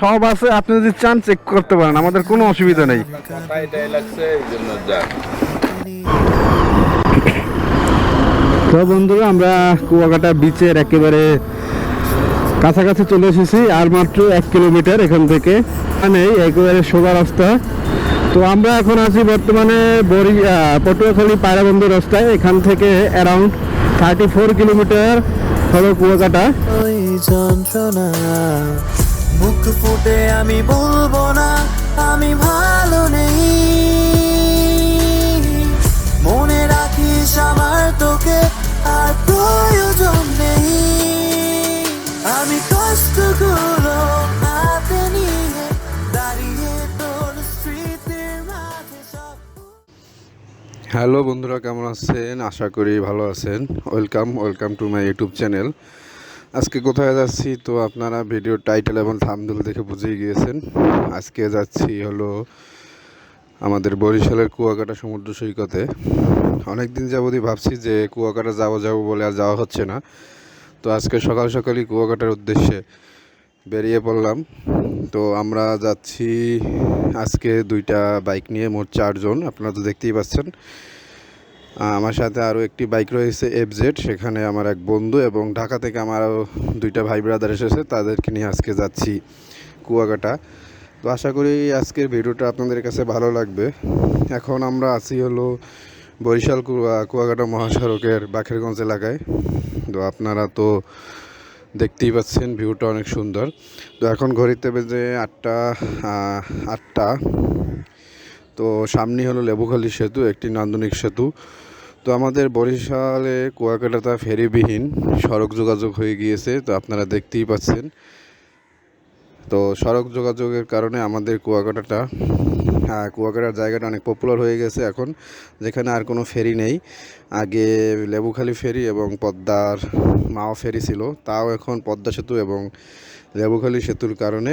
সব আছে, আপনি যদি চান চেক করতে পারেন, আমাদের কোনো অসুবিধা নেই। তো বন্ধুরা, আমরা কুয়াকাটা বিচের একেবারে কাছাকাছি চলে এসেছি, আর মাত্র 1 কিলোমিটার এখান থেকে, মানে একেবারে সোজা রাস্তা। তো আমরা এখন আছি বর্তমানে পটুয়াখালী পায়রাবন্ধ রাস্তায়। এখান থেকে অ্যারাউন্ড 34 কিলোমিটার হলো কুয়াকাটা। ওই যন্ত্রণা মুখ ফুটে আমি বলবো না আমি ভালো নেই, মনে রাখিস আমার তোকে আর প্রয়োজন নেই। আমি কষ্টগুলো হাতে নিয়ে দাঁড়িয়ে তোর স্মৃতির মাঝে সব। হ্যালো বন্ধুরা, কেমন আছেন? আশা করি ভালো আছেন। Welcome to my YouTube channel. আজকে কোথায় যাচ্ছি তো আপনারা ভিডিও টাইটেল এবং থাম্বনেল দেখে বুঝেই গিয়েছেন। আজকে যাচ্ছি হলো আমাদের বরিশালের কুয়াকাটা সমুদ্র সৈকতে। অনেক দিন যাবতই ভাবছি যে কুয়াকাটা যাবো বলে আর যাওয়া হচ্ছে না। তো আজকে সকালই কুয়াকাটার উদ্দেশ্যে বেরিয়ে পড়লাম। তো আমরা যাচ্ছি আজকে 2টা বাইক নিয়ে, মোট 4 জন। আপনারা তো দেখতেই পাচ্ছেন। আমার সাথে আরও একটি বাইক রয়েছে FZ, সেখানে আমার এক বন্ধু, এবং ঢাকা থেকে আমার আরও 2টা ভাই ব্রাদার এসেছে, তাদেরকে নিয়ে আজকে যাচ্ছি কুয়াকাটা। তো আশা করি আজকের ভিডিওটা আপনাদের কাছে ভালো লাগবে। এখন আমরা আছি হলো বরিশাল কুয়াকাটা মহাসড়কের বাখেরগঞ্জ এলাকায়। তো আপনারা তো দেখতেই পাচ্ছেন, ভিউটা অনেক সুন্দর। তো এখন ঘড়িতে বেজে 8টা। তো সামনে হলো লেবুখালী সেতু, একটি নান্দনিক সেতু। তো আমাদের বরিশালে কুয়াকাটা ফেরিবিহীন সড়ক যোগাযোগ হয়ে গিয়েছে, তো আপনারা দেখতেই পাচ্ছেন। তো সড়ক যোগাযোগের কারণে আমাদের কুয়াকাটার জায়গাটা অনেক পপুলার হয়ে গেছে এখন, যেখানে আর কোনো ফেরি নেই। আগে লেবুখালী ফেরি এবং পদ্মার মাও ফেরি ছিল, তাও এখন পদ্মা সেতু এবং লেবুখালী সেতুর কারণে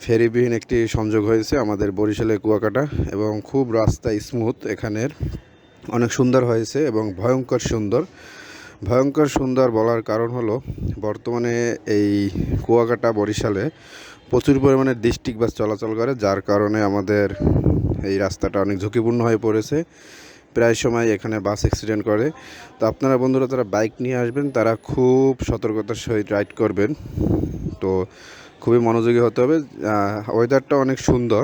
ফেরিবিহীন একটি সংযোগ হয়েছে আমাদের বরিশালে কুয়াকাটা, এবং খুব রাস্তা স্মুথ এখানের, অনেক সুন্দর হয়েছে এবং ভয়ঙ্কর সুন্দর বলার কারণ হলো বর্তমানে এই কুয়াকাটা বরিশালে প্রচুর পরিমাণে ডিস্ট্রিক্ট বাস চলাচল করে, যার কারণে আমাদের এই রাস্তাটা অনেক ঝুঁকিপূর্ণ হয়ে পড়েছে। প্রায় সময় এখানে বাস অ্যাক্সিডেন্ট করে। তো আপনারা বন্ধুরা যারা বাইক নিয়ে আসবেন তারা খুব সতর্কতার সহিত রাইড করবেন। তো খুবই মনোযোগী হতে হবে। ওয়েদারটা অনেক সুন্দর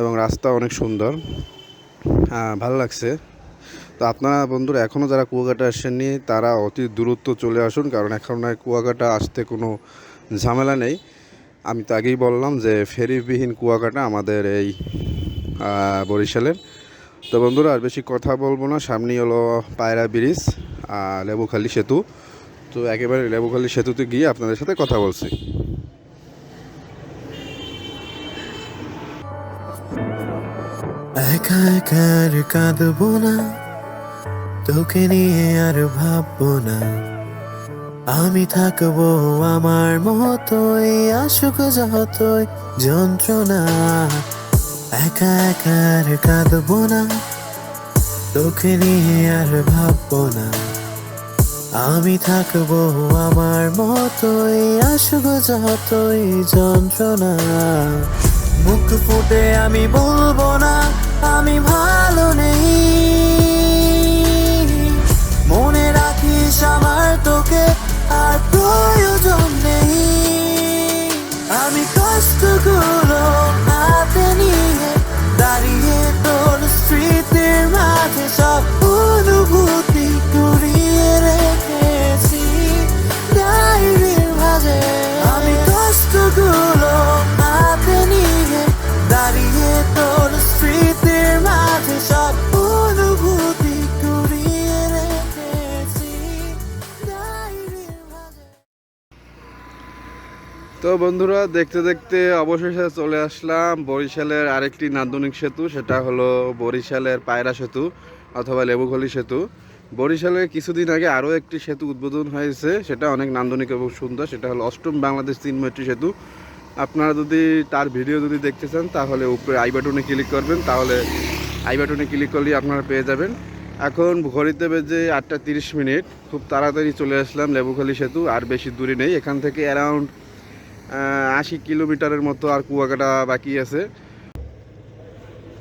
এবং রাস্তা অনেক সুন্দর, ভালো লাগছে। তো আপনারা বন্ধুরা এখনও যারা কুয়াকাটা আসেননি তারা অতি দ্রুত চলে আসুন, কারণ এখন কুয়াকাটা আসতে কোনো ঝামেলা নেই। আমি তো আগেই বললাম যে ফেরিবিহীন কুয়াকাটা আমাদের এই বরিশালের। তো বন্ধুরা আর বেশি কথা বলবো না, সামনেই হলো পায়রা ব্রিজ, লেবুখালী সেতু। তো একেবারে লেবুখালী সেতুতে গিয়ে আপনাদের সাথে কথা বলছি। একা একা আর কাঁদবো না, তোকে নিয়ে আর ভাববো না, আমি থাকবো আমার মতোই, আসুক যতই যন্ত্রণা। একা একা আর কাঁদবো না, তোকে নিয়ে আর ভাববো না, আমি থাকবো আমার মতোই, আসুক যতই যন্ত্রণা। মুখ ফুটে আমি বলবো না আমি ভালো নেই, মনে রাখিস আমার তোকে আর প্রয়োজন নেই। আমি কষ্টগুলো হাতে নিয়ে দাঁড়িয়ে তোর স্মৃতির মাঝে সব অনুভূতি কুড়িয়ে রেখেছি ডায়েরির ভাঁজে। আমি কষ্টগুলো হাতে নিয়ে দাঁড়িয়ে তোর স্মৃতির মাঝে সব অনুভূতি কুড়িয়ে রেখেছি ডায়েরির ভাঁজে। তো বন্ধুরা দেখতে দেখতে অবশেষে চলে আসলাম বরিশালের আরেকটি নান্দনিক সেতু, সেটা হলো বরিশালের পায়রা সেতু অথবা লেবুখালী সেতু। বরিশালে কিছুদিন আগে আরও একটি সেতু উদ্বোধন হয়েছে, সেটা অনেক নান্দনিক এবং সুন্দর, সেটা হলো 8ম বাংলাদেশ চিনমৈত্রী সেতু। আপনারা যদি তার ভিডিও যদি দেখতে চান তাহলে উপরে আই বাটনে ক্লিক করবেন, তাহলে আই বাটনে ক্লিক করলেই আপনারা পেয়ে যাবেন। এখন ঘড়িতে বেজে 8টা 30 মিনিট, খুব তাড়াতাড়ি চলে আসলাম লেবুখালী সেতু, আর বেশি দূরে নেই। এখান থেকে অ্যারাউন্ড 80 কিলোমিটারের মতো আর কুয়াকাটা বাকি আছে।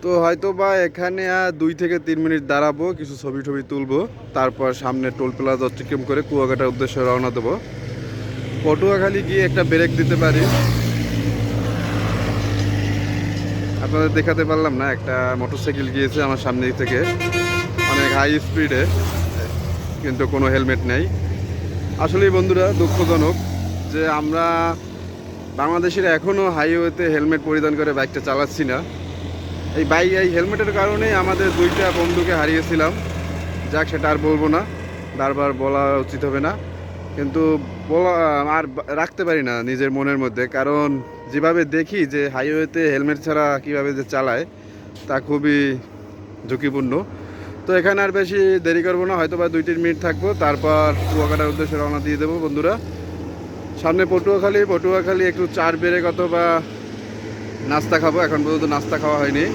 তো হয়তো বা এখানে 2 থেকে 3 মিনিট দাঁড়াবো, কিছু ছবি টবি তুলবো, তারপর সামনে টোল প্লাজা অতিক্রম করে কুয়াকাটার উদ্দেশ্যে রওনা দেবো। পটুয়াখালী গিয়ে একটা ব্রেক দিতে পারি। আপনাদের দেখাতে পারলাম না, একটা মোটরসাইকেল গিয়েছে আমার সামনে থেকে অনেক হাই স্পিডে, কিন্তু কোনো হেলমেট নেই। আসলেই বন্ধুরা দুঃখজনক যে আমরা বাংলাদেশের এখনও হাইওয়েতে হেলমেট পরিধান করে বাইকটা চালাচ্ছি না। এই হেলমেটের কারণেই আমাদের 2টা বন্ধুকে হারিয়েছিলাম। যাক, সেটা আর বলবো না, বারবার বলা উচিত হবে না, কিন্তু বলা আর রাখতে পারি না নিজের মনের মধ্যে, কারণ যেভাবে দেখি যে হাইওয়েতে হেলমেট ছাড়া কীভাবে যে চালায় তা খুবই ঝুঁকিপূর্ণ। তো এখানে আর বেশি দেরি করবো না, হয়তো বা 2-3 মিনিট থাকবো, তারপর কুয়াকাটার উদ্দেশ্যে রওনা দিয়ে দেবো। বন্ধুরা, সামনে পটুয়াখালী একটু চার বেড়ে কত বা নাস্তা খাবো, এখন পর্যন্ত নাস্তা খাওয়া হয়নি।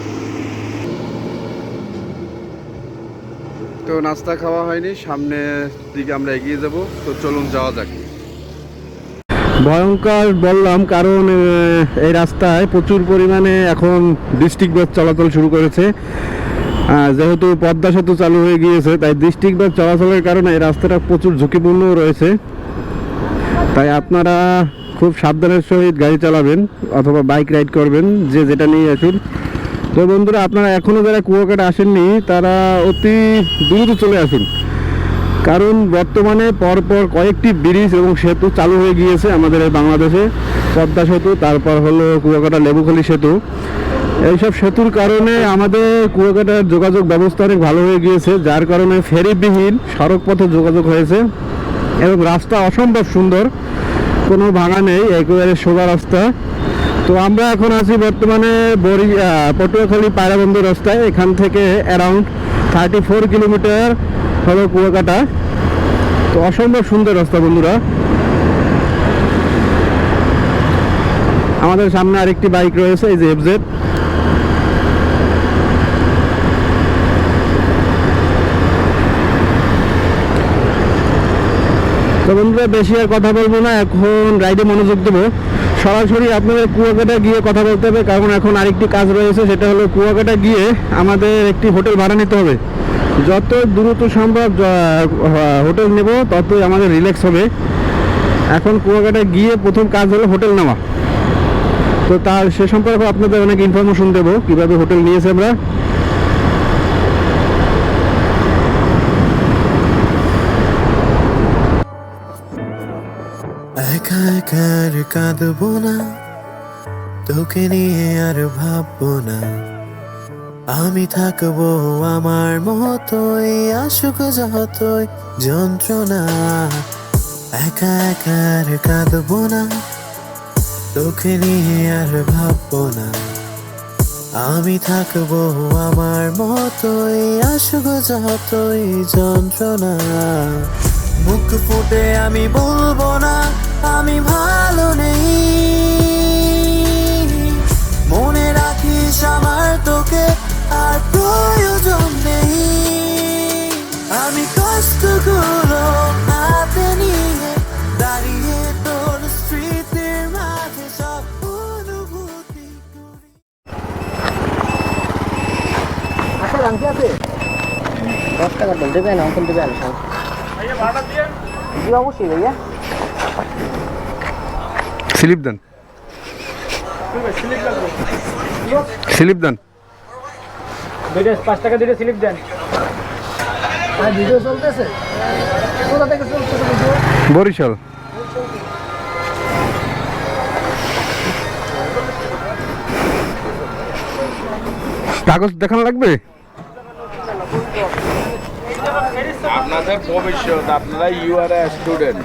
তো নাস্তা খাওয়া হয়নি, সামনের দিকে আমরা এগিয়ে যাব। তো চলুন যাওয়া যাক। ভয়ঙ্কর বললাম কারণ এই রাস্তায় প্রচুর পরিমাণে এখন ডিস্ট্রিক্ট বাস চলাচল শুরু করেছে। যেহেতু পদ্মা সেতু চালু হয়ে গিয়েছে, তাই ডিস্ট্রিক্ট বাস চলাচলের কারণে এই রাস্তাটা প্রচুর ঝুঁকিপূর্ণ রয়েছে। তাই আপনারা খুব সাবধানের সহিত গাড়ি চালাবেন অথবা বাইক রাইড করবেন, যে যেটা নিয়ে আসুন। তো বন্ধুরা, আপনারা এখনও যারা কুয়াকাটা আসেননি তারা অতি দ্রুত চলে আসুন, কারণ বর্তমানে পরপর কয়েকটি ব্রিজ এবং সেতু চালু হয়ে গিয়েছে আমাদের এই বাংলাদেশে। পদ্মা সেতু, তারপর হলো কুয়াকাটা লেবুখালী সেতু। এইসব সেতুর কারণে আমাদের কুয়াকাটার যোগাযোগ ব্যবস্থা অনেক ভালো হয়ে গিয়েছে, যার কারণে ফেরিবিহীন সড়ক পথে যোগাযোগ হয়েছে এবং রাস্তা অসম্ভব সুন্দর, কোনো ভাঙা নেই, একেবারে সোজা রাস্তা। তো আমরা এখন আছি বর্তমানে পটুয়াখালী পায়রাবন্ধ রাস্তায়। এখান থেকে অ্যারাউন্ড 34 কিলোমিটার হলো কুয়াকাটা। তো অসম্ভব সুন্দর রাস্তা বন্ধুরা। আমাদের সামনে আরেকটি বাইক রয়েছে, এই যে এফজেড। তো বন্ধুরা, বেশি আর কথা বলবো না, এখন রাইডে মনোযোগ দেবো। সরাসরি আপনাদের কুয়াকাটা গিয়ে কথা বলতে হবে, কারণ এখন আরেকটি কাজ রয়েছে, সেটা হলো কুয়াকাটা গিয়ে আমাদের একটি হোটেল ভাড়া নিতে হবে। যত দ্রুত সম্ভব হোটেল নেব ততই আমাদের রিল্যাক্স হবে। এখন কুয়াকাটা গিয়ে প্রথম কাজ হলো হোটেল নেওয়া। তো তার সে সম্পর্কে আপনাদের অনেক ইনফরমেশন দেবো, কীভাবে হোটেল নিয়েছি আমরা। একা একা আর কাঁদবো না, তোকে নিয়ে আর ভাববো না, আমি থাকবো আমার মতোই, আসুক যতই যন্ত্রণা। একা একা আর কাঁদবো না, তোকে নিয়ে আর ভাববো না, আমি থাকবো আমার মতোই, আসুক যতই যন্ত্রণা। মুখ ফুটে আমি বলবো না আমি ভালো নেই, মনে রাখিস আমার তোকে আর প্রয়োজন নেই। আমি কষ্টগুলো হাতে নিয়ে দাঁড়িয়ে তোর স্মৃতির মাঝে সব অনুভূতি করি। আসলে আংটি আছে 10 টাকা দল দেবেন, অঙ্কন দেবে আলো সব জি অবশ্যই ভাইয়া। স্লিপ দেন, স্লিপ দেন, 5 টাকা দিলে স্লিপ দেন। আর ভিডিও চলতেছে, কোথা থেকে চলতেছে ভিডিও? বরিশাল। কাগজ দেখানো লাগবে। আপনাদের ভবিষ্যৎ, আপনারা ইউ আর এ স্টুডেন্ট,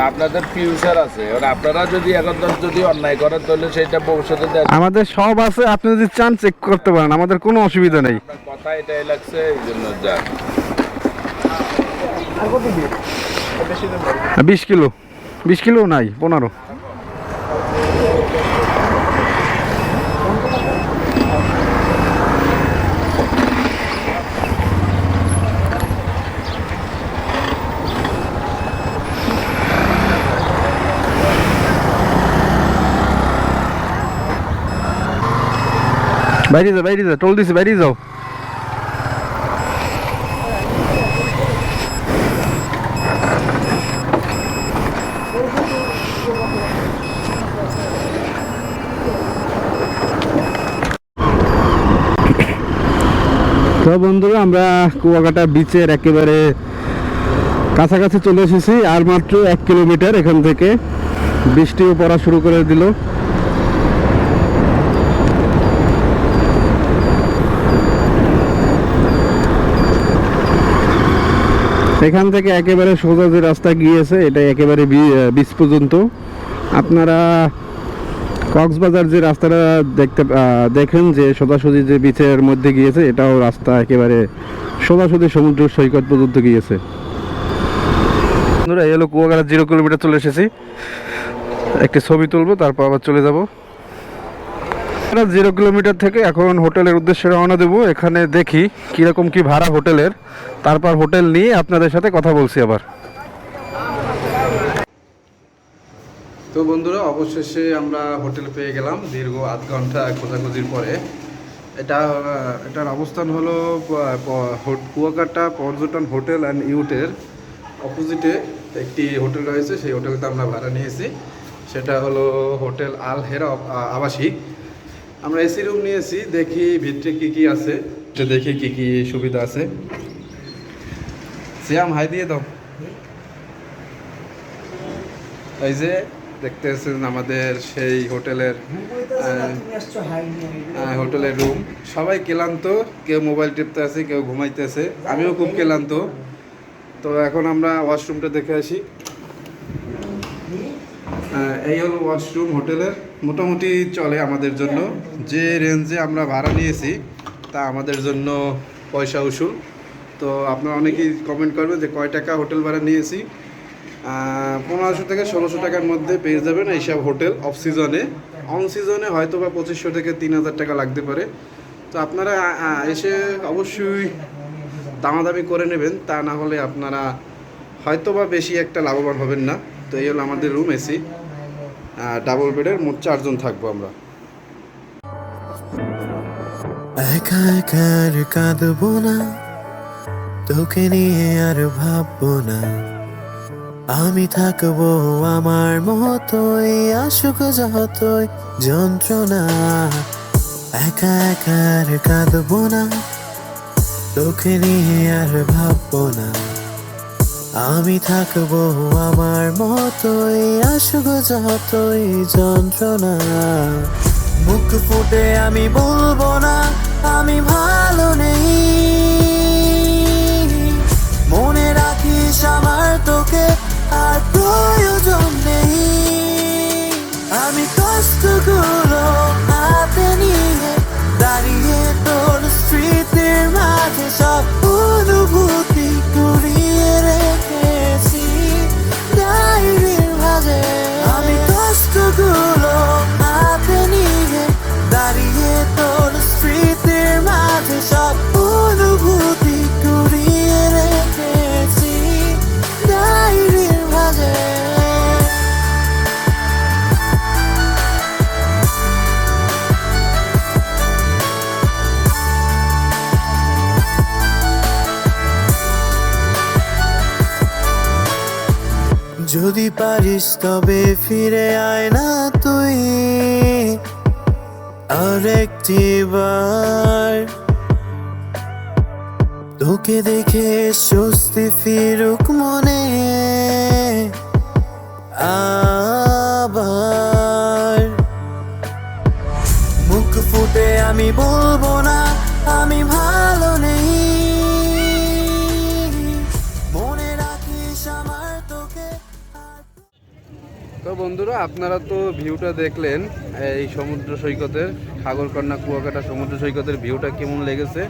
আপনাদের ফিউচার আছে। এবার আপনারা যদি এখন যদি অন্যায় করেন তাহলে সেটা ভবিষ্যতে আমাদের সব আছে, আপনি যদি চান চেক করতে পারেন, আমাদের কোনো অসুবিধা নেই। আপনার কথা এটাই লাগছে, এই জন্য যান। 20 কিলো, 20 কিলো নাই, 15। বাইরে যা টোল দিছি, বাইরে যাও। তো বন্ধুরা, আমরা কুয়াকাটা বিচের একেবারে কাছাকাছি চলে এসেছি। আর মাত্র 1 কিলোমিটার এখান থেকে। বৃষ্টিও পড়া শুরু করে দিল। এখান থেকে একেবারে সোজা যে রাস্তা গিয়েছে এটা একেবারে বিচ পর্যন্ত। আপনারা কক্সবাজার যে রাস্তাটা দেখেন যে সোজাসুজি যে বিচের মধ্যে গিয়েছে, এটাও রাস্তা একেবারে সোজাসুজি সমুদ্র সৈকত পর্যন্ত গিয়েছে। এই হলো কুয়াকাটা 0 কিলোমিটার চলে এসেছি। একটি ছবি তুলবো, তারপর আবার চলে যাব। 0 কিলোমিটার থেকে এখন হোটেলের উদ্দেশ্যে রওনা দেবো। এখানে দেখি কীরকম কি ভাড়া হোটেলের, তারপর হোটেল নিয়ে আপনাদের সাথে কথা বলছি আবার। তো বন্ধুরা, অবশেষে আমরা হোটেল পেয়ে গেলাম দীর্ঘ আধ ঘন্টা খোঁজাখুঁজির পরে। এটার অবস্থান হলো কুয়াকাটা পর্যটন হোটেল অ্যান্ড ইউটের অপোজিটে একটি হোটেল রয়েছে। সেই হোটেলটা আমরা ভাড়া নিয়েছি। সেটা হলো হোটেল আল হেরা আবাসিক। আমরা এসি রুম নিয়েছি। দেখি ভিতরে কি কি আছে, দেখি কি কি সুবিধা আছে। সিয়াম হাই দিয়ে দাও। এই যে দেখতেছেন আমাদের সেই হোটেলের রুম। সবাই ক্লান্ত, কেউ মোবাইল টিপতে আছে, কেউ ঘুমাইতেছে। আমিও খুব ক্লান্ত। তো এখন আমরা ওয়াশরুমটা দেখে আসি। এই হলো ওয়াশরুম হোটেলের। মোটামুটি চলে আমাদের জন্য। যে রেঞ্জে আমরা ভাড়া নিয়েছি তা আমাদের জন্য পয়সা উসুল। তো আপনারা অনেকেই কমেন্ট করবেন যে কয় টাকা হোটেল ভাড়া নিয়েছি। 1500 থেকে 1600 টাকার মধ্যে পেয়ে যাবেন এইসব হোটেল অফ সিজনে। অন সিজনে হয়তো বা 2500 থেকে 3000 টাকা লাগতে পারে। তো আপনারা এসে অবশ্যই দামাদামি করে নেবেন, তা না হলে আপনারা হয়তো বা বেশি একটা লাভবান হবেন না। তো এই হলো আমাদের রুম এসি, ডাবল বেডের, মোট 4 জন থাকবো আমরা। একা একা আর কাঁদবো না, তোকে নিয়ে আর ভাববো না। আমি থাকবো আমার মতোই, আসুক যতই যন্ত্রণা। একা একা আর কাঁদবো না, তোকে নিয়ে আর ভাববো না। আমি থাকবো আমার মতোই, আসুক যতই যন্ত্রণা। মুখ ফুটে আমি বলবো না আমি ভালো নেই, মনে রাখিস আমার তোকে আর প্রয়োজন নেই। আমি কষ্টগুলো হাতে নিয়ে দাঁড়িয়ে তোর স্মৃতির মাঝে সব অনুভূতি কুড়িয়ে রেখেছি ডায়েরির ভাঁজে। আমি কষ্টগুলো হাতে নিয়ে দাঁড়িয়ে তোর স্মৃতির মাঝে সব অনুভূতি কুড়িয়ে রেখেছি ডায়েরির ভাঁজে। যদি পারিস তবে ফিরে আয় না তুই আরেকটি বার। তোকে দেখে স্বস্তি ফিরুক মনে আবার। মুখ ফুটে আমি বলবো না আমি ভালো নেই, মনে রাখিস আমার তোকে। তো বন্ধুরা, আপনারা তো ভিউটা দেখলেন এই সমুদ্র সৈকতের, সাগরকন্যা কুয়াকাটা সমুদ্র সৈকতের ভিউটা কেমন লেগেছে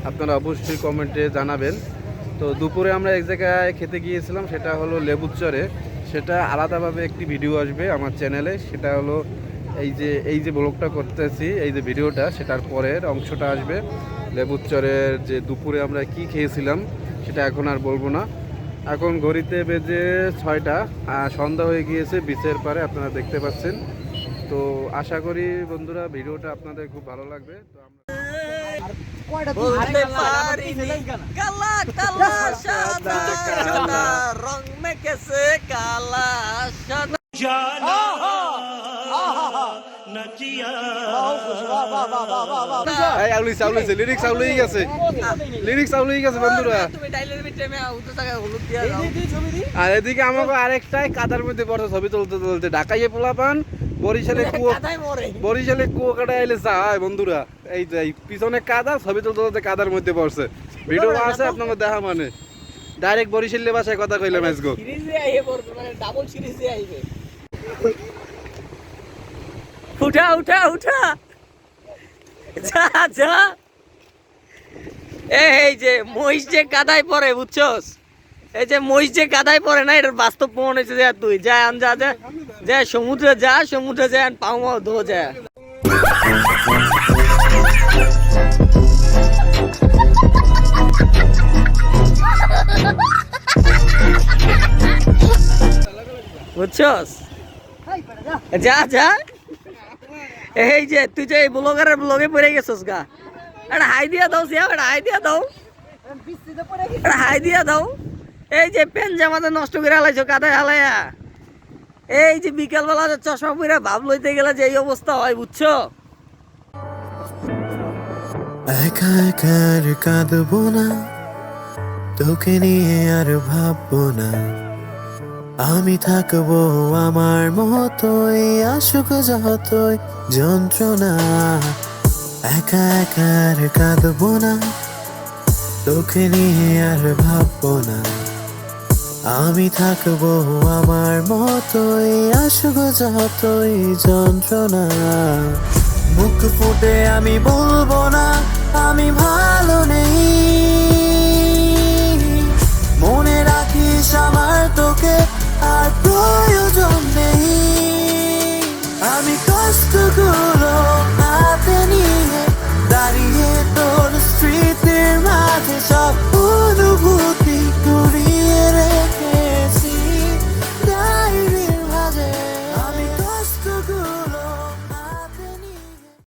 আপনারা অবশ্যই কমেন্টে জানাবেন। তো দুপুরে আমরা এক জায়গায় খেতে গিয়েছিলাম, সেটা হলো লেবুচরে। সেটা আলাদাভাবে একটি ভিডিও আসবে আমার চ্যানেলে। সেটা হলো এই যে ব্লগটা করতেছি, এই যে ভিডিওটা, সেটার পরের অংশটা আসবে। লেবুচরের যে দুপুরে আমরা কি খেয়েছিলাম সেটা এখন আর বলবো না। এখন ঘড়িতে বেজে 6টা, সন্ধ্যা হয়ে গিয়েছে বিচের পারে, আপনারা দেখতে পাচ্ছেন। তো আশা করি বন্ধুরা ভিডিওটা আপনাদের খুব ভালো লাগবে। তো আমরা বলতে পারিনি কালা কালা সাদা কালা রং মেখেছে কালা সাদা এই আউলিছে লিরিক্স আউলি গেছে বন্ধুরা। তুমি ডাইলের ভিতরে মে উঠে থাকা হলুদ দিয়া দাও আর এদিকে আমাকে আরেকটাই কাদার মধ্যে পড়ছে ছবি তুলতে ঢাকাইয়ে পোলাপান বরিশালে কুয়াকাটা আইলে যায় বন্ধুরা। এই যে এই পিছনে কাদা, ছবি তুলতে কাদার মধ্যে পড়ছে। ভিডিও আছে আপনাকে দেখা মানে ডাইরেক্ট বরিশালে ভাষায় কথা কইলাম আজকে। সিরিজে আইবে পড়বে মানে ডাবল সিরিজে আইবে। উঠা উঠা উঠা যা যা। এই যে মহিষ যে কাদায় পড়ে বুঝছস, এই যে মহিষ যে কাদায় পড়ে না, এটার বাস্তব প্রমাণ হয়েছে। যে তুই যা যা যা যা সমুদ্রে যা পাও মাও ধো যা। বুঝছস, যা যা। এই যে তুই যে ব্লগারের ব্লগে পড়ে গেছস গা, এটা হাই দিয়া দাও সিয়া, এটা হাই দিয়া দাও, এটা হাই দিয়া দাও। এই যে পেন জামাতে নষ্ট করে হালাইছো কাদায় হালাইয়া। এই যে বিকালবেলা চশমা পরে ভাব লইতে গেলে যে এই অবস্থা হয় বুঝছো। একা একা আর কাঁদবো না, তোকে নিয়ে আর ভাববো না, আমি থাকবো আমার মতোই, আসুক যতই যন্ত্রণা। একা একা আর কাঁদবো না, তোকে নিয়ে আর ভাববো না, আমি থাকবো আমার মতোই, আসুক যতই যন্ত্রণা। মুখ ফুটে আমি বলবো না আমি ভালো নেই, মনে রাখিস আমার তোকে আর প্রয়োজন নেই। আমি কষ্ট করে